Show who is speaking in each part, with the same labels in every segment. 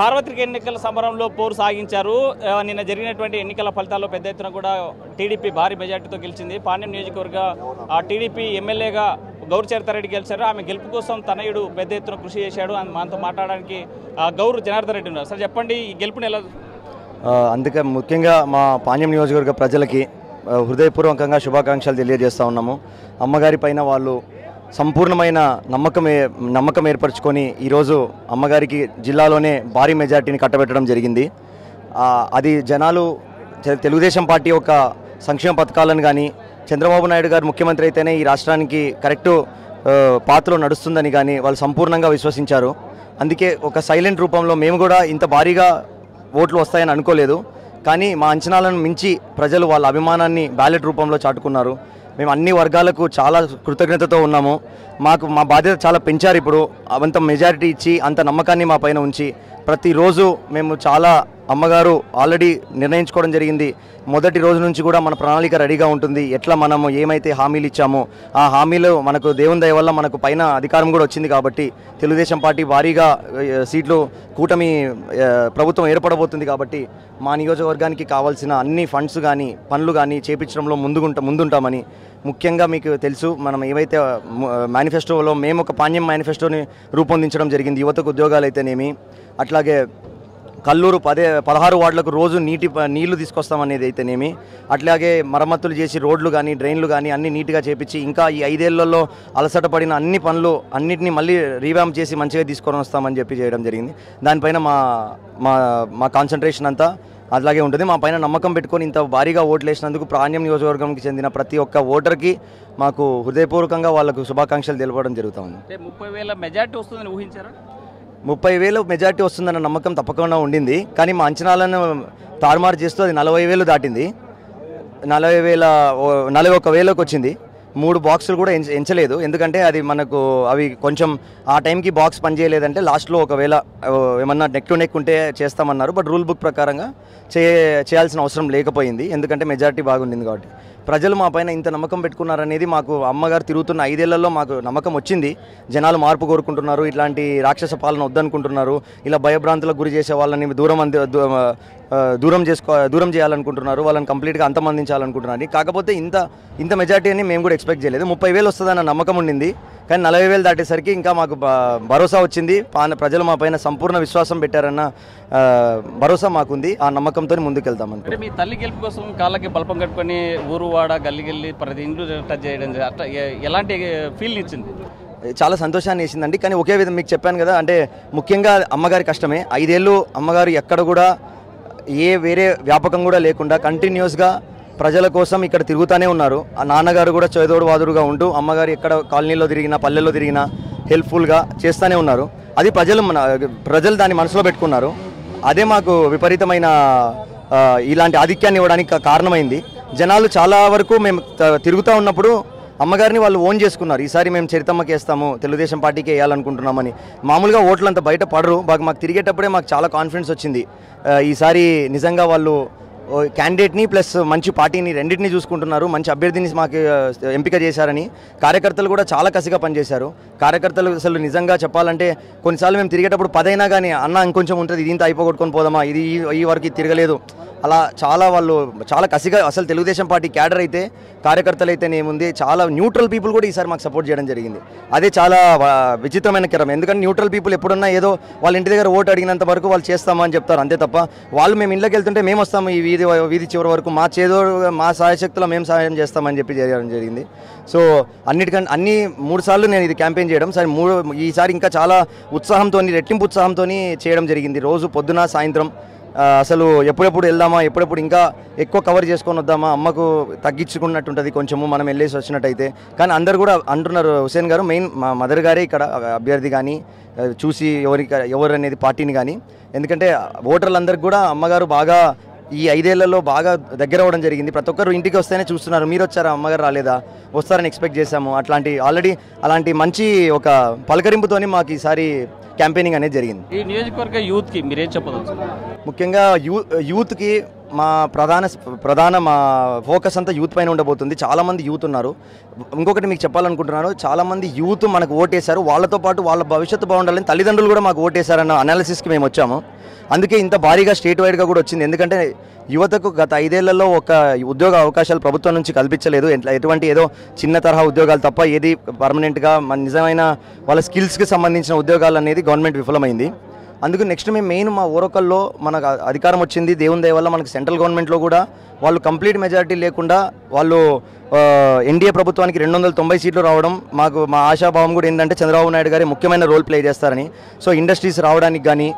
Speaker 1: సార్వత్రిక ఎన్నికల సమరంలో పోరు సాగించారు. నిన్న జరిగినటువంటి ఎన్నికల ఫలితాల్లో పెద్ద ఎత్తున కూడా టీడీపీ భారీ మెజార్టీతో గెలిచింది. పాణ్యం నియోజకవర్గ టీడీపీ ఎమ్మెల్యేగా గౌరు చరితారెడ్డి గెలిచారు. ఆమె గెలుపు కోసం తనయుడు పెద్ద ఎత్తున కృషి చేశాడు. మనతో మాట్లాడడానికి గౌరు జనార్దన్ రెడ్డి ఉన్నారు. సార్ చెప్పండి, ఈ గెలుపుని ఎలా?
Speaker 2: అందుకే ముఖ్యంగా మా పాణ్యం నియోజకవర్గ ప్రజలకి హృదయపూర్వకంగా శుభాకాంక్షలు తెలియజేస్తూ ఉన్నాము. అమ్మగారి పైన వాళ్ళు సంపూర్ణమైన నమ్మకం ఏర్పరచుకొని ఈరోజు అమ్మగారికి జిల్లాలోనే భారీ మెజార్టీని కట్టబెట్టడం జరిగింది. అది జనాలు తెలుగుదేశం పార్టీ యొక్క సంక్షేమ పథకాలను కానీ చంద్రబాబు నాయుడు గారు ముఖ్యమంత్రి అయితేనే ఈ రాష్ట్రానికి కరెక్టు పాత్రలో నడుస్తుందని కానీ వాళ్ళు సంపూర్ణంగా విశ్వసించారు. అందుకే ఒక సైలెంట్ రూపంలో మేము కూడా ఇంత భారీగా ఓట్లు వస్తాయని అనుకోలేదు. కానీ మా అంచనాలను మించి ప్రజలు వాళ్ళ అభిమానాన్ని బ్యాలెట్ రూపంలో చాటుకున్నారు. మేము అన్ని వర్గాలకు చాలా కృతజ్ఞతతో ఉన్నాము. మా బాధ్యత చాలా పెంచారు. ఇప్పుడు అంత మెజారిటీ ఇచ్చి అంత నమ్మకాన్ని మా పైన ఉంచి ప్రతిరోజు మేము చాలా అమ్మగారు ఆల్రెడీ నిర్ణయించుకోవడం జరిగింది. మొదటి రోజు నుంచి కూడా మన ప్రణాళిక రెడీగా ఉంటుంది. ఎట్లా మనము ఏమైతే హామీలు ఇచ్చామో ఆ హామీలు మనకు దేవుని దయ వల్ల మనకు పైన అధికారం కూడా వచ్చింది. కాబట్టి తెలుగుదేశం పార్టీ భారీగా సీట్లు కూటమి ప్రభుత్వం ఏర్పడబోతుంది. కాబట్టి మా నియోజకవర్గానికి కావాల్సిన అన్ని ఫండ్స్ కానీ పనులు కానీ చేపించడంలో ముందుంటామని. ముఖ్యంగా మీకు తెలుసు, మనం ఏవైతే మేనిఫెస్టోలో మేము ఒక పాణ్యం మేనిఫెస్టోని రూపొందించడం జరిగింది. యువతకు ఉద్యోగాలు అయితేనేమి, అట్లాగే కల్లూరు 16 వార్డులకు రోజు నీళ్లు తీసుకొస్తామనేది అయితేనేమి, అట్లాగే మరమ్మతులు చేసి రోడ్లు కానీ డ్రైన్లు కానీ అన్ని నీట్గా చేపించి ఇంకా ఈ 5 ఏళ్లలో అలసట పడిన అన్ని పనులు అన్నింటినీ మళ్ళీ రీవ్యాంప్ చేసి మంచిగా తీసుకొని వస్తామని చేయడం జరిగింది. దానిపైన మా కాన్సన్ట్రేషన్ అంతా అలాగే ఉంటుంది. మా పైన నమ్మకం పెట్టుకొని ఇంత భారీగా ఓట్లు వేసినందుకు పాణ్యం నియోజకవర్గంకి చెందిన ప్రతి ఒక్క ఓటర్కి మాకు హృదయపూర్వకంగా వాళ్ళకు శుభాకాంక్షలు తెలపడం జరుగుతుంది.
Speaker 1: 30,000 మెజార్టీ వస్తుందని ఊహించారా?
Speaker 2: 30,000 మెజార్టీ వస్తుందన్న నమ్మకం తప్పకుండా ఉండింది. కానీ మా అంచనాలను తారుమారు చేస్తూ అది 40,000 దాటింది. 41,000కి వచ్చింది. 3 బాక్సులు కూడా ఎంచలేదు. ఎందుకంటే అది మనకు అవి కొంచెం ఆ టైంకి బాక్స్ పనిచేయలేదంటే లాస్ట్లో ఒకవేళ ఏమన్నా నెక్ టు నెక్ ఉంటే చేస్తామన్నారు. బట్ రూల్ బుక్ ప్రకారంగా చేయాల్సిన అవసరం లేకపోయింది. ఎందుకంటే మెజారిటీ బాగుండింది కాబట్టి. ప్రజలు మా పైన ఇంత నమ్మకం పెట్టుకున్నారనేది మాకు అమ్మగారు తిరుగుతున్న 5 ఏళ్లలో మాకు నమ్మకం వచ్చింది. జనాలు మార్పు కోరుకుంటున్నారు. ఇట్లాంటి రాక్షస పాలన వద్దనుకుంటున్నారు. ఇలా భయభ్రాంతులకు గురి చేసే వాళ్ళని దూరం చేయాలనుకుంటున్నారు. వాళ్ళని కంప్లీట్గా అంతమందించాలనుకుంటున్నారు. కాకపోతే ఇంత మెజార్టీ అని మేము కూడా ఎక్స్పెక్ట్ చేయలేదు. 30,000 వస్తుందన్న నమ్మకం ఉండింది. కానీ 40,000 దాటేసరికి ఇంకా మాకు భరోసా వచ్చింది. ప్రజలు మా పైన సంపూర్ణ విశ్వాసం పెట్టారన్న భరోసా మాకుంది. ఆ నమ్మకంతో ముందుకెళ్తామంటే.
Speaker 1: మీ తల్లి గెలుపు కోసం కాళ్ళకి బల్పం కట్టుకొని ఊరువాడ గల్లి ప్రతి ఇంట్లో టచ్ చేయడం అట్లా ఎలాంటి ఫీల్ ఇచ్చింది?
Speaker 2: చాలా సంతోషాన్ని వేసిందండి. కానీ ఒకే విధంగా మీకు చెప్పాను కదా, అంటే ముఖ్యంగా అమ్మగారి కష్టమే. 5 ఏళ్ళు అమ్మగారు ఎక్కడ కూడా వేరే వ్యాపకం కూడా లేకుండా కంటిన్యూస్గా ప్రజల కోసం ఇక్కడ తిరుగుతూనే ఉన్నారు. ఆ నాన్నగారు కూడా చేదోడు వాదుడుగా ఉంటూ అమ్మగారు ఎక్కడ కాలనీలో తిరిగినా పల్లెల్లో తిరిగినా హెల్ప్ఫుల్గా చేస్తూనే ఉన్నారు. అది ప్రజలు దాన్ని మనసులో పెట్టుకున్నారు. అదే మాకు విపరీతమైన ఇలాంటి ఆధిక్యాన్ని ఇవ్వడానికి కారణమైంది. జనాలు చాలా వరకు మేము తిరుగుతూ ఉన్నప్పుడు అమ్మగారిని వాళ్ళు ఓన్ చేసుకున్నారు. ఈసారి మేము చరితమ్మకి వేస్తాము, తెలుగుదేశం పార్టీకి వేయాలనుకుంటున్నామని. మామూలుగా ఓట్లు అంతా బయట పడరు. మాకు తిరిగేటప్పుడే మాకు చాలా కాన్ఫిడెన్స్ వచ్చింది. ఈసారి నిజంగా వాళ్ళు క్యాండిడేట్ని ప్లస్ మంచి పార్టీని రెండింటినీ చూసుకుంటున్నారు. మంచి అభ్యర్థిని మాకు ఎంపిక చేశారని కార్యకర్తలు కూడా చాలా కసిగా పనిచేశారు. కార్యకర్తలు అసలు నిజంగా చెప్పాలంటే కొన్నిసార్లు మేము తిరిగేటప్పుడు 10 అయినా కానీ అన్న ఇంకొంచెం ఉంటుంది, ఇది ఇంత అయిపోగొట్టుకొని పోదామా, ఇది ఈ వరకు తిరగలేదు, అలా వాళ్ళు చాలా కసిగా అసలు తెలుగుదేశం పార్టీ క్యాడర్ అయితే కార్యకర్తలు అయితేనేముంది చాలా న్యూట్రల్ పీపుల్ కూడా ఈసారి మాకు సపోర్ట్ చేయడం జరిగింది. అదే చాలా విచిత్రమైన క్రమం. ఎందుకంటే న్యూట్రల్ పీపుల్ ఎప్పుడున్నా ఏదో వాళ్ళ ఇంటి దగ్గర ఓటు అడిగినంత వరకు వాళ్ళు చేస్తామని చెప్తారు. అంతే తప్ప వాళ్ళు మేము ఇళ్ళకి వెళ్తుంటే మేము వస్తాము ఈ వీధి చివరి వరకు మా సాయశక్తిలో మేము సహాయం చేస్తామని చేయడం జరిగింది. సో అన్ని 3 సార్లు నేను ఇది క్యాంపెయిన్ చేయడం, సరే ఈసారి ఇంకా చాలా ఉత్సాహంతో రెట్టింపు ఉత్సాహంతో చేయడం జరిగింది. రోజు పొద్దున సాయంత్రం అసలు ఎప్పుడెప్పుడు వెళ్దామా, ఎప్పుడెప్పుడు ఇంకా ఎక్కువ కవర్ చేసుకొని వద్దామా, అమ్మకు తగ్గించుకున్నట్టుంటుంది కొంచెము మనం వెళ్ళేసి వచ్చినట్టయితే. కానీ అందరు కూడా అంటున్నారు, హుసేన్ గారు మెయిన్ మా మదర్ గారే ఇక్కడ అభ్యర్థి కానీ చూసి ఎవరు అనేది పార్టీని కానీ. ఎందుకంటే ఓటర్లందరికీ కూడా అమ్మగారు బాగా ఈ 5 ఏళ్లలో బాగా దగ్గర అవ్వడం జరిగింది. ప్రతి ఒక్కరు ఇంటికి వస్తేనే చూస్తున్నారు, మీరు వచ్చారా, అమ్మగారు రాలేదా, వస్తారని ఎక్స్పెక్ట్ చేశాము. అలాంటి మంచి ఒక పలకరింపుతోని మాకు ఈసారి క్యాంపెయినింగ్ అనేది జరిగింది.
Speaker 1: ఈ నియోజకవర్గ యూత్కి మీరేం చెప్పవచ్చు?
Speaker 2: ముఖ్యంగా యూత్కి మా ప్రధాన మా ఫోకస్ అంతా యూత్ పైన ఉండబోతుంది. చాలామంది యూత్ ఉన్నారు. ఇంకొకటి మీకు చెప్పాలనుకుంటున్నాను, చాలామంది యూత్ మనకు ఓటేశారు. వాళ్ళతో పాటు వాళ్ళ భవిష్యత్తు బాగుండాలని తల్లిదండ్రులు కూడా మాకు ఓటేశారన్న అనాలిసిస్కి మేము వచ్చాము. అందుకే ఇంత భారీగా స్టేట్ వైడ్గా కూడా వచ్చింది. ఎందుకంటే యువతకు గత 5 ఏళ్లలో ఒక ఉద్యోగ అవకాశాలు ప్రభుత్వం నుంచి కల్పించలేదు. ఎటువంటి ఏదో చిన్న తరహా ఉద్యోగాలు తప్ప ఏది పర్మనెంట్గా మన నిజమైన వాళ్ళ స్కిల్స్కి సంబంధించిన ఉద్యోగాలు అనేది గవర్నమెంట్ విఫలమైంది. అందుకు నెక్స్ట్ మేము మెయిన్ మా ఓరకల్లో మనకు అధికారం వచ్చింది దేవుని దయ వల్ల. మనకు సెంట్రల్ గవర్నమెంట్లో కూడా వాళ్ళు కంప్లీట్ మెజారిటీ లేకుండా వాళ్ళు ఎన్డీఏ ప్రభుత్వానికి 290 సీట్లు రావడం మా ఆశాభావం కూడా ఏంటంటే చంద్రబాబు నాయుడు గారి ముఖ్యమైన రోల్ ప్లే చేస్తారని. సో ఇండస్ట్రీస్ రావడానికి కానీ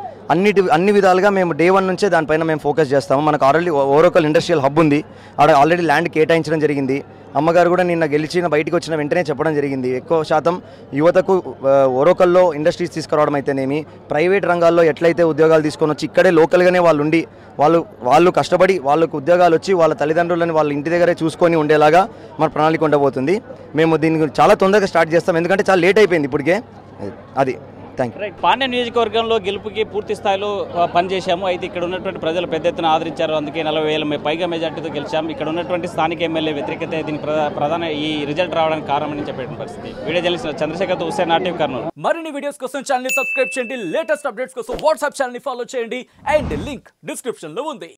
Speaker 2: అన్ని విధాలుగా మేము డే 1 నుంచే దానిపైన మేము ఫోకస్ చేస్తాము. మనకు ఆల్రెడీ ఓవరోకల్ ఇండస్ట్రియల్ హబ్ ఉంది, ఆల్రెడీ ల్యాండ్ కేటాయించడం జరిగింది. అమ్మగారు కూడా నిన్న బయటికి వచ్చిన వెంటనే చెప్పడం జరిగింది, ఎక్కువ శాతం యువతకు ఓరోకల్లో ఇండస్ట్రీస్ తీసుకురావడం అయితేనేమి, ప్రైవేట్ రంగాల్లో ఎట్లయితే ఉద్యోగాలు తీసుకొని వచ్చి ఇక్కడే లోకల్గానే వాళ్ళు ఉండి వాళ్ళు కష్టపడి వాళ్ళకు ఉద్యోగాలు వచ్చి వాళ్ళ తల్లిదండ్రులని వాళ్ళ ఇంటి దగ్గరే చూసుకొని ఉండేలాగా మన ప్రణాళిక ఉండబోతుంది. మేము దీన్ని చాలా తొందరగా స్టార్ట్ చేస్తాం, ఎందుకంటే చాలా లేట్ అయిపోయింది ఇప్పటికే. అది థ్యాంక్ యూ.
Speaker 1: పాండ్యం నియోజకవర్గంలో గెలుపుకి పూర్తి స్థాయిలో పనిచేశాము. అయితే ఇక్కడ ఉన్నటువంటి ప్రజలు పెద్ద ఎత్తున ఆదరించారు. అందుకే 40,000 పైగా మెజార్టీతో గెలిచాము. ఇక్కడ ఉన్నటువంటి స్థానిక ఎమ్మెల్యే వ్యతిరేకత దీనికి ప్రధాన ఈ రిజల్ట్ రావడానికి కారణమని చెప్పేటువంటి పరిస్థితి. Video journalist Chandrashekar Hussain, RTV Kurnool.
Speaker 3: మరిన్ని వీడియోస్ కోసం ఛానల్ ని సబ్స్క్రైబ్ చేయండి, లేటెస్ట్ అప్డేట్స్ కోసం వాట్సాప్ ఛానల్ ని ఫాలో చేయండి అండ్ లింక్ డిస్క్రిప్షన్ లో ఉంది.